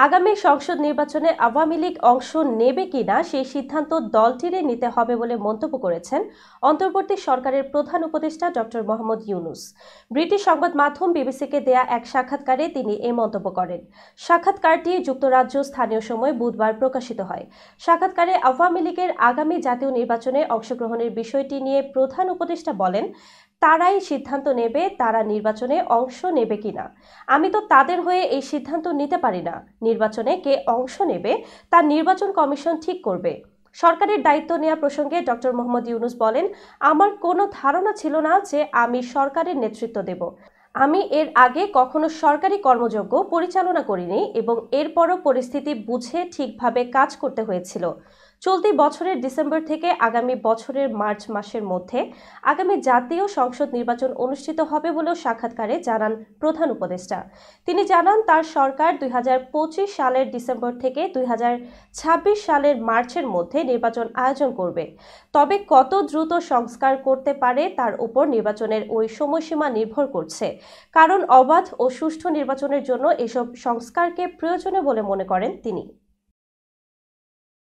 আগামী সংসদ নির্বাচনে আওয়ামী লীগ অংশ নেবে কিনা সেই সিদ্ধান্ত দলটিরই নিতে হবে বলে মন্তব্য করেছেন অন্তর্বর্তী সরকারের প্রধান উপদেষ্টা ডক্টর মোহাম্মদ ইউনূস। ব্রিটিশ সংবাদ মাধ্যম বিবিসিকে দেয়া এক সাক্ষাৎকারে তিনি এই মন্তব্য করেন। সাক্ষাৎকারটি যুক্তরাজ্য স্থানীয় সময় বুধবার প্রকাশিত হয়। সাক্ষাৎকারে আওয়ামী লীগের আগামী জাতীয় নির্বাচনে অংশগ্রহণের বিষয়টি নিয়ে প্রধান উপদেষ্টা বলেন, তারাই সিদ্ধান্ত নেবে তারা নির্বাচনে অংশ নেবে কিনা। আমি তো তাদের হয়ে এই সিদ্ধান্ত নিতে পারি না। নির্বাচনে কে অংশ নেবে তা নির্বাচন কমিশন ঠিক করবে। সরকারের দায়িত্ব নেওয়া প্রসঙ্গে ডক্টর মোহাম্মদ ইউনূস বলেন, আমার কোনো ধারণা ছিল না যে আমি সরকারের নেতৃত্ব দেব। আমি এর আগে কখনো সরকারি কর্মযজ্ঞ পরিচালনা করিনি এবং এরপরও পরিস্থিতি বুঝে ঠিকভাবে কাজ করতে হয়েছিল। চলতি বছরের ডিসেম্বর থেকে আগামী বছরের মার্চ মাসের মধ্যে আগামী জাতীয় সংসদ নির্বাচন অনুষ্ঠিত হবে বলেও সাক্ষাৎকারে জানান প্রধান উপদেষ্টা। তিনি জানান, তার সরকার 2025 সালের ডিসেম্বর থেকে 2026 সালের মার্চের মধ্যে নির্বাচন আয়োজন করবে। তবে কত দ্রুত সংস্কার করতে পারে তার উপর নির্বাচনের ওই সময়সীমা নির্ভর করছে, কারণ অবাধ ও সুষ্ঠু নির্বাচনের জন্য এসব সংস্কারকে প্রয়োজনীয় বলে মনে করেন তিনি।